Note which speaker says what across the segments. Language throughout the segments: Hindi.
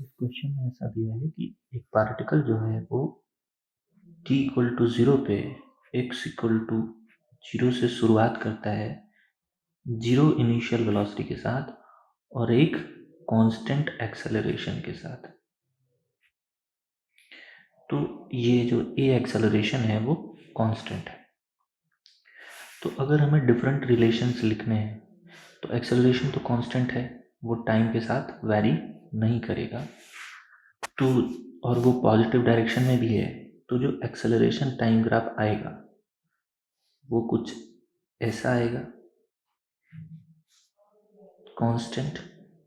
Speaker 1: इस क्वेश्चन में ऐसा दिया है कि एक पार्टिकल जो है वो t इक्वल टू 0 पे x इक्वल टू 0 से शुरुआत करता है 0 इनिशियल वेलोसिटी के साथ और एक कांस्टेंट एक्सेलरेशन के साथ। तो ये जो a एक्सेलरेशन है वो कांस्टेंट है। तो अगर हमें डिफरेंट रिलेशंस लिखने हैं तो एक्सेलरेशन तो कांस्टेंट है, वो टाइम के साथ वैरी नहीं करेगा। तो और वो पॉजिटिव डायरेक्शन में भी है, तो जो एक्सेलरेशन टाइम ग्राफ आएगा वो कुछ ऐसा आएगा, कांस्टेंट,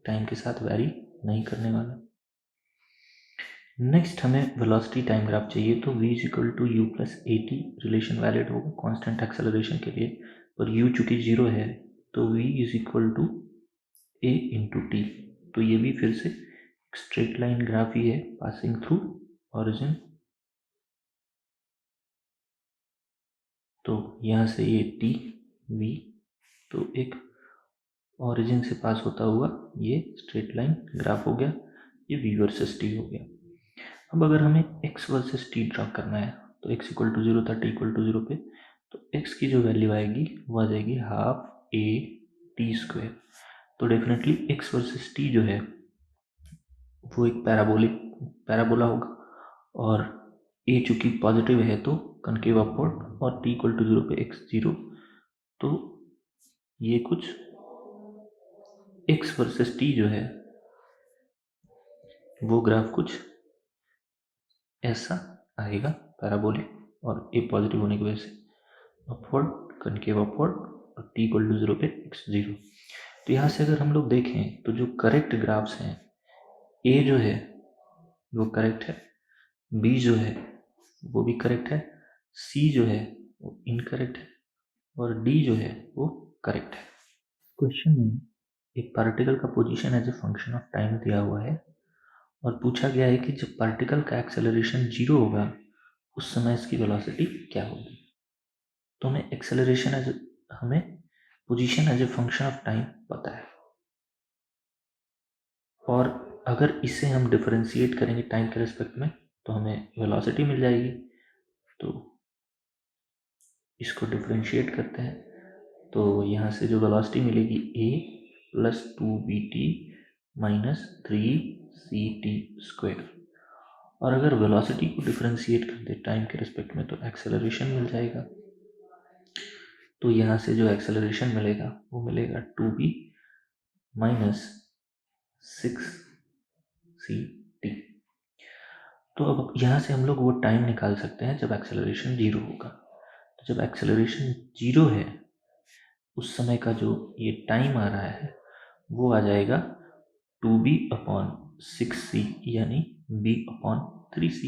Speaker 1: टाइम के साथ वैरी नहीं करने वाला। नेक्स्ट हमें वेलोसिटी टाइम ग्राफ चाहिए, तो v is equal to u plus a t relation valid होगा कांस्टेंट एक्सेलरेशन के लिए, पर u चूंकि 0 है तो v is equal to a into t. तो ये भी फिर से स्ट्रेट लाइन ग्राफ ही है पासिंग थ्रू ऑरिजिन। तो यहाँ से ये टी वी, तो एक ऑरिजिन से पास होता हुआ ये स्ट्रेट लाइन ग्राफ हो गया, ये v वर्सेस t हो गया। अब अगर हमें x वर्सेस t ड्रा करना है तो x इक्वल टू 0 था, t इक्वल टू 0 पे, तो x की जो वैल्यू आएगी वो आ जाएगी हाफ a टी स्क्वायर। तो डेफिनेटली x वर्सेस t जो है वो एक पैराबोला होगा, और a चूंकि पॉजिटिव है तो कनकेव अपवर्ड, और t इक्वल टू 0 पे x 0, तो ये कुछ x वर्सेस t जो है वो ग्राफ कुछ ऐसा आएगा पैराबोलिक, और ए पॉजिटिव होने की वजह से अपवर्ड, कनकेव अपवर्ड, और टी इक्वल टू 0 पे x 0। तो यहाँ से अगर हम लोग देखें तो जो करेक्ट ग्राफ्स हैं, ए जो है वो करेक्ट है, बी जो है वो भी करेक्ट है, सी जो है वो इनकरेक्ट है, और डी जो है वो करेक्ट है। क्वेश्चन में एक पार्टिकल का position as a function of time दिया हुआ है और पूछा गया है कि जब पार्टिकल का एक्सेलरेशन 0 होगा उस समय इसकी वेलोसिटी क्या होगी। तो हमें एक्सेलरेशन एज हमें position as a function of time पता है, और अगर इसे हम डिफरेंशिएट करेंगे टाइम के रिस्पेक्ट में तो हमें वेलोसिटी मिल जाएगी। तो इसको डिफरेंशिएट करते हैं, तो यहाँ से जो वेलोसिटी मिलेगी a plus 2bt minus 3ct square. और अगर वेलोसिटी को डिफरेंशिएट कर दे टाइम के रिस्पेक्ट में तो एक्सेलरेशन मिल जाएगा। तो यहाँ से जो एक्सेलरेशन मिलेगा वो मिलेगा 2b माइनस 6ct। तो अब यहाँ से हम लोग वो टाइम निकाल सकते हैं जब एक्सेलरेशन 0 होगा। तो जब एक्सेलरेशन 0 है उस समय का जो ये टाइम आ रहा है वो आ जाएगा 2b अपॉन 6c यानी b अपॉन 3c।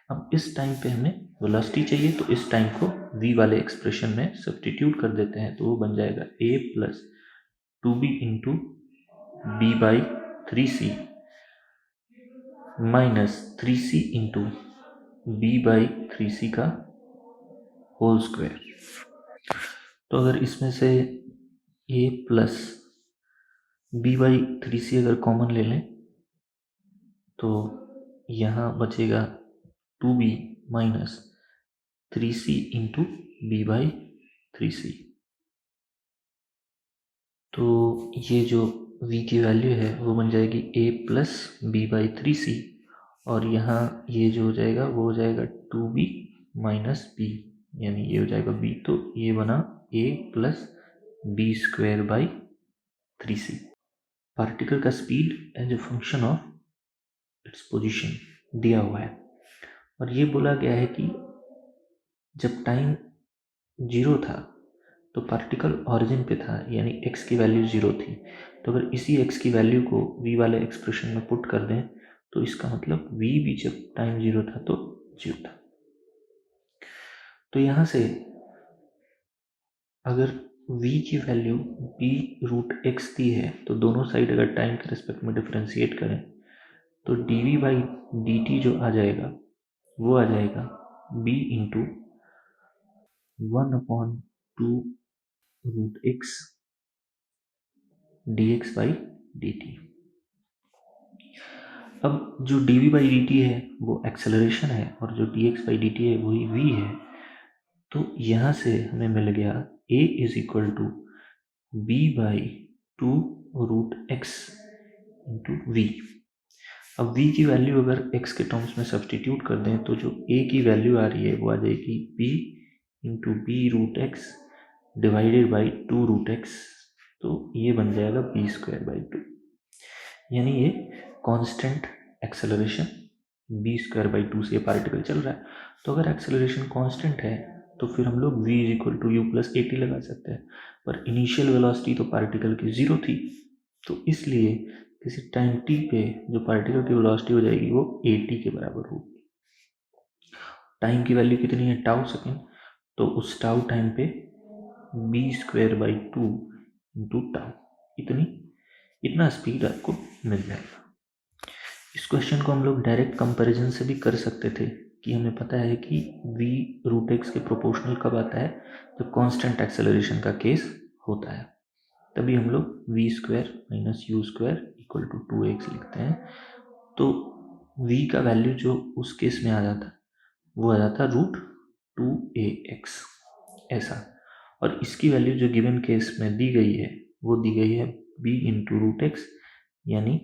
Speaker 1: अब इस टाइम पे हमें वेलोसिटी चाहिए, तो इस टाइम को v वाले एक्सप्रेशन में सब्स्टिट्यूट कर देते हैं, तो वो बन जाएगा a plus 2b into b by 3c minus 3c into b by 3c का होल स्क्वायर। तो अगर इसमें से a plus b by 3c अगर कॉमन ले लें तो यहाँ बचेगा 2b minus 3c into b by 3c। तो ये जो v की वैल्यू है वो बन जाएगी a plus b by 3c, और यहाँ ये जो हो जाएगा वो हो जाएगा 2b माइनस बी, यानी ये हो जाएगा b, तो ये बना a plus B square by 3c। Particle का speed as a function of its position दिया हुआ है, और ये बोला गया है कि जब टाइम 0 था तो पार्टिकल ऑरिजिन पे था, यानी x की वैल्यू 0 थी। तो अगर इसी x की वैल्यू को v वाले एक्सप्रेशन में पुट कर दें तो इसका मतलब v भी जब टाइम 0 था तो 0 था। तो यहाँ से अगर v की वैल्यू b रूट x दी है तो दोनों साइड अगर टाइम के रिस्पेक्ट में डिफरेंशिएट करें तो dv बाई dt जो आ जाएगा वो आ जाएगा b into 1/2 root x dx by dt। अब जो डी बाई डी टी है वो एक्सेलरेशन है और जो D x by D T है वही वी है। तो यहाँ से हमें मिल गया a is equal to b by 2√x into v. अब v की वैल्यू अगर x के टर्म्स में सब्सटीट्यूट कर दें तो जो a की वैल्यू आ रही है वो आ जाएगी b into b√x divided by 2√x। तो ये बन जाएगा b²/2, यानी ये कांस्टेंट एक्सेलरेशन b²/2 से पार्टिकल चल रहा है। तो अगर एक्सेलरेशन कांस्टेंट है तो फिर हम लोग v equal to u plus a t लगा सकते हैं, पर इनिशियल वेलोसिटी तो पार्टिकल की 0 थी, तो इसलिए किसी टाइम t पे जो पार्टिकल की वेलोसिटी हो जाएगी वो ए टी के बराबर होगी। टाइम की वैल्यू कितनी है, टाउ सेकेंड, तो उस टाउ टाइम पे b²/2 इंटू टाउ इतना स्पीड आपको मिल जाएगा। इस क्वेश्चन को हम लोग डायरेक्ट कंपैरिजन से भी कर सकते थे कि हमें पता है कि v√x के प्रोपोर्शनल कब आता है, जब कांस्टेंट एक्सेलरेशन का केस होता है, तभी हम लोग v² - u² equal to 2x लिखते हैं। तो v का वैल्यू जो उस केस में आ जाता वो आ जाता √2ax ऐसा, और इसकी वैल्यू जो गिवन केस में दी गई है वो दी गई है b इंटू √x यानी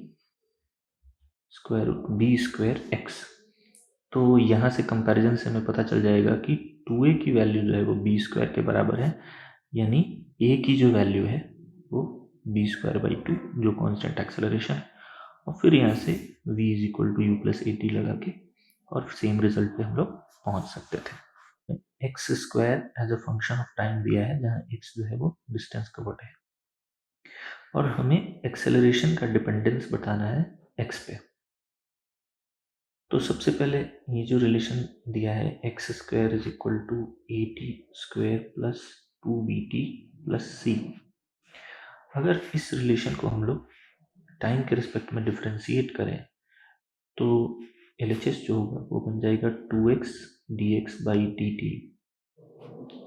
Speaker 1: b²x। तो यहाँ से कंपैरिजन से हमें पता चल जाएगा कि 2a की वैल्यू जो है वो b² के बराबर है, यानी a की जो वैल्यू है वो b²/2 जो कांस्टेंट एक्सेलरेशन है। और फिर यहाँ से v is equal to u plus a t लगा के और सेम रिजल्ट पे हम लोग पहुँच सकते थे। x² as a function of time दिया है, जहाँ x जो है वो डिस्टेंस कवर्ड है, और हमें एक्सेलरेशन का डिपेंडेंस बताना है x पे। तो सबसे पहले ये जो रिलेशन दिया है x² is equal to at² plus 2bt plus c, अगर इस रिलेशन को हम लोग टाइम के रिस्पेक्ट में डिफ्रेंशिएट करें तो LHS जो होगा वो बन जाएगा 2x dx/dt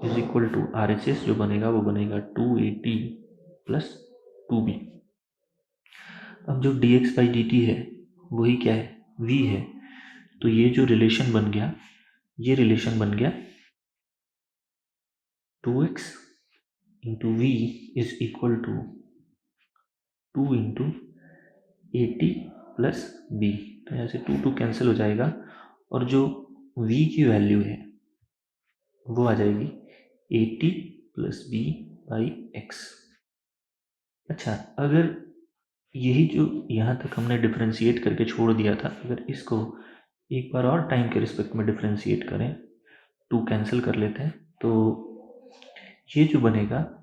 Speaker 1: is equal to RHS जो बनेगा वो बनेगा 2at प्लस 2b। अब जो dx/dt है वही क्या है, v है, तो ये जो रिलेशन बन गया ये रिलेशन बन गया 2x into v is equal to 2 into a T plus b. तो यहाँ से 2 कैंसिल हो जाएगा और जो v की वैल्यू है वो आ जाएगी a T plus b by x. अच्छा, अगर यही जो यहाँ तक हमने डिफ्रेंशिएट करके छोड़ दिया था, अगर इसको एक बार और टाइम के रिस्पेक्ट में डिफ्रेंशिएट करें, 2 कैंसिल कर लेते हैं, तो ये जो बनेगा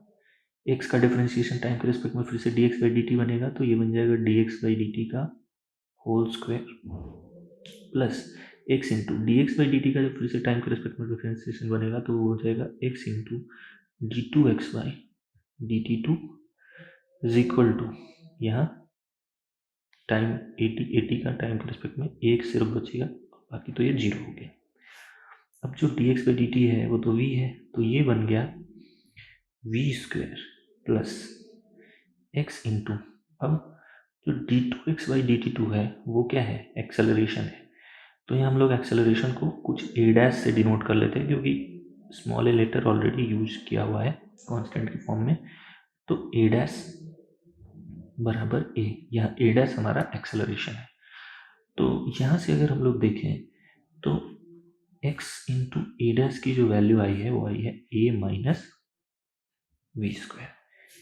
Speaker 1: x का डिफ्रेंशिएशन टाइम के रिस्पेक्ट में फिर से dx/dt बनेगा, तो ये बन जाएगा dx/dt का whole square plus x into dx/dt का जब फिर से टाइम के रिस्पेक्ट में डिफ्रेंशिएशन बनेगा तो वो हो जाएगा x into d2x/dt2 is equal to यहाँ टाइम 80 का टाइम के रिस्पेक्ट में एक सिर्फ बचेगा, बाकी तो ये 0 हो गया। अब जो dx/dt है वो तो v है, तो ये बन गया v² प्लस x इंटू, अब जो d2x/dt2 है वो क्या है, एक्सेलरेशन है, तो यहाँ हम लोग एक्सेलरेशन को कुछ a' से डिनोट कर लेते हैं क्योंकि small a letter already use किया हुआ है कांस्टेंट की फॉर्म में, तो a' बराबर a, यहाँ a' हमारा एक्सेलरेशन है। तो यहाँ से अगर हम लोग देखें तो x इंटू a' की जो वैल्यू आई है वो आई है a माइनस v²।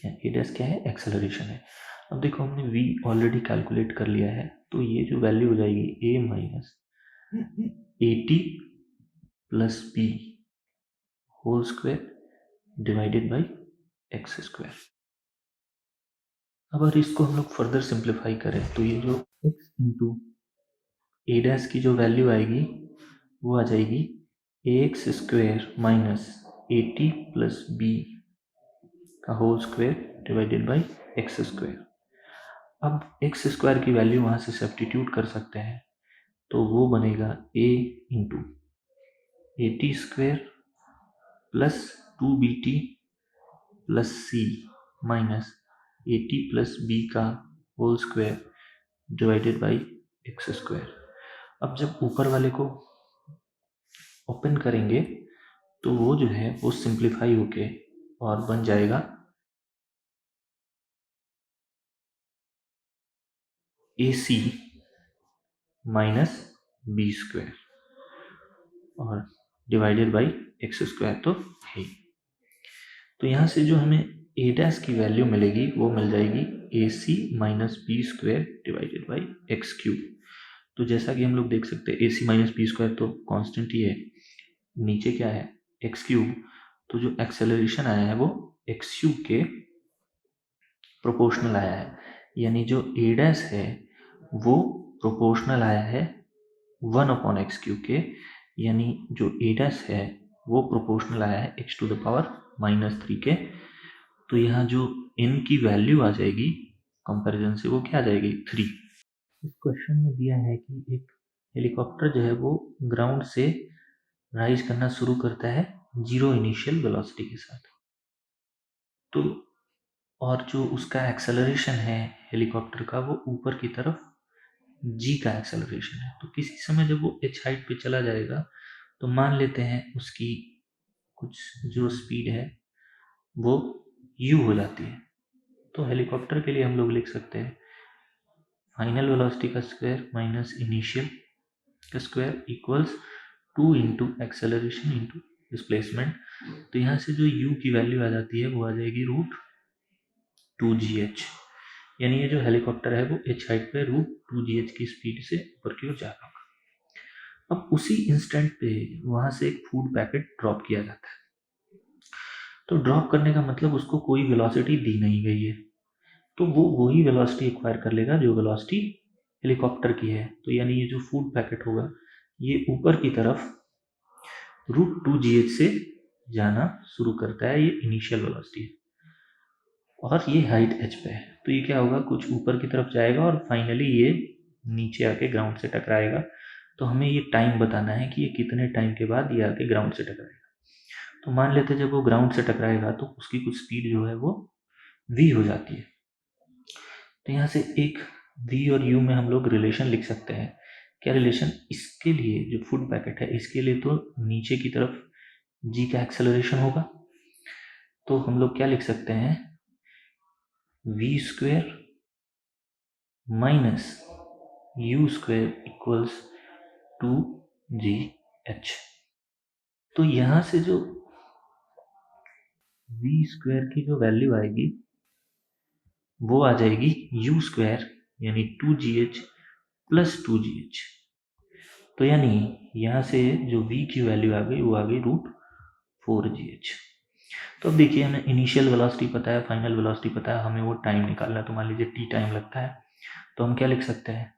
Speaker 1: a' क्या है, एक्सेलरेशन है। अब देखो हमने v ऑलरेडी कैलकुलेट कर लिया है, तो ये जो वैल्यू हो जाएगी a minus A T plus b whole square divided by x²। अब अगर इसको हम लोग फर्दर सिंप्लीफाई करें तो ये जो x इंटू a' की जो वैल्यू आएगी वो आ जाएगी ax² minus A T plus B का whole square divided by x²। अब x² की वैल्यू वहाँ से सब्स्टिट्यूट कर सकते हैं, तो वो बनेगा a into at² plus 2bt plus c minus A T plus B का whole square divided by X square. अब जब ऊपर वाले को ओपन करेंगे तो वो जो है वो सिंप्लीफाई होके और बन जाएगा ए सी माइनस बी स्क्वायर और डिवाइडेड बाई एक्स स्क्वायर तो है। तो यहाँ से जो हमें ए डैश की वैल्यू मिलेगी वो मिल जाएगी A C minus B square divided by X cube. तो जैसा कि हम लोग देख सकते हैं A C minus B square तो कांस्टेंट ही है, नीचे क्या है एक्स क्यूब, तो जो एक्सेलरेशन आया है वो एक्स क्यूब के प्रोपोर्शनल आया है, यानी जो ए डैश है वो प्रोपोर्शनल आया है 1/x³ के, यानी जो ए डैश है वो प्रोपोर्शनल आया है x⁻³ के। तो यहाँ जो n की वैल्यू आ जाएगी कंपैरिजन से वो क्या आ जाएगी 3। इस क्वेश्चन में दिया है कि एक हेलीकॉप्टर जो है वो ग्राउंड से राइज करना शुरू करता है 0 इनिशियल वेलोसिटी के साथ, तो और जो उसका एक्सेलरेशन है हेलीकॉप्टर का वो ऊपर की तरफ g का एक्सेलरेशन है। तो किसी समय जब वो h हाइट पे चला जाएगा तो मान लेते हैं उसकी कुछ जो स्पीड है वो u हो जाती है। तो हेलीकॉप्टर के लिए हम लोग लिख सकते हैं फाइनल वेलोसिटी का स्क्वायर माइनस इनिशियल का square equals 2 into acceleration into displacement. तो यहाँ से जो u की वैल्यू आ जाती है वो आ जाएगी √2gh, यानी ये जो हेलीकॉप्टर है वो h हाइट पे √2gh की स्पीड से ऊपर की ओर जा रहा होगा। अब उसी इंस्टेंट पे वहां से एक फूड पैकेट ड्रॉप किया जाता है। तो ड्रॉप करने का मतलब उसको कोई वेलोसिटी दी नहीं गई है, तो वो वही वेलोसिटी एक्वायर कर लेगा जो वेलोसिटी हेलीकॉप्टर की है। तो यानी ये जो फूड पैकेट होगा ये ऊपर की तरफ √2gh से जाना शुरू करता है, ये इनिशियल वेलोसिटी है और ये हाइट h पे है। तो ये क्या होगा कुछ ऊपर की तरफ जाएगा और फाइनली ये नीचे आके ग्राउंड से टकराएगा। तो हमें ये टाइम बताना है कि ये कितने टाइम के बाद ये आके ग्राउंड से टकराएगा। तो मान लेते हैं जब वो ग्राउंड से टकराएगा तो उसकी कुछ स्पीड जो है वो v हो जाती है। तो यहाँ से एक v और u में हम लोग रिलेशन लिख सकते हैं। क्या रिलेशन, इसके लिए जो फूड पैकेट है इसके लिए तो नीचे की तरफ g का एक्सेलरेशन होगा, तो हम लोग क्या लिख सकते हैं v² minus u² equals 2gh। तो यहाँ से जो v² की जो वैल्यू आएगी वो आ जाएगी u² यानी 2gh प्लस 2gh। तो यानी यहाँ से जो v की वैल्यू आ गई वो आ गई √4gh। तो अब देखिए हमें इनिशियल वेलोसिटी पता है, फाइनल वेलोसिटी पता है, हमें वो टाइम निकालना है। तो मान लीजिए t टाइम लगता है, तो हम क्या लिख सकते हैं,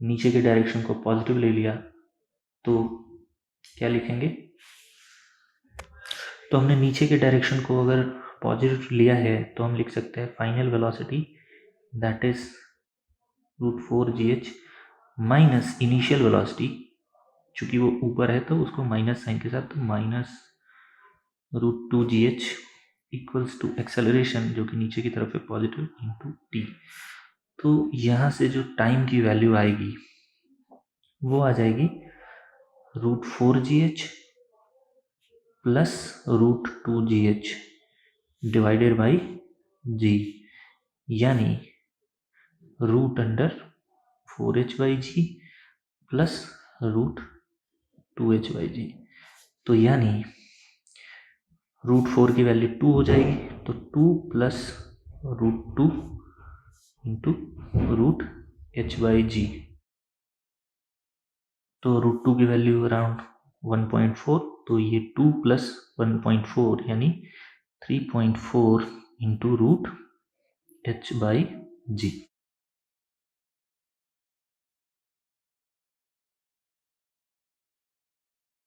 Speaker 1: नीचे के डायरेक्शन को पॉजिटिव ले लिया तो क्या लिखेंगे, तो हमने नीचे के डायरेक्शन को अगर पॉजिटिव लिया है तो हम लिख सकते हैं final velocity that is √4gh minus initial velocity, चूंकि वो ऊपर है तो उसको माइनस साइन के साथ, तो minus √2gh equals to acceleration जो कि नीचे की तरफ है पॉजिटिव इंटू t। तो यहाँ से जो टाइम की वैल्यू आएगी वो आ जाएगी √4gh plus √2gh divided by g, यानी √4h/g प्लस √2h/g। तो यानी √4 की वैल्यू 2 हो जाएगी, तो 2 प्लस √2 इंटू √h/g। तो √2 की वैल्यू अराउंड 1.4, तो ये 2 प्लस 1.4 यानी 3.4 इंटू √h/g।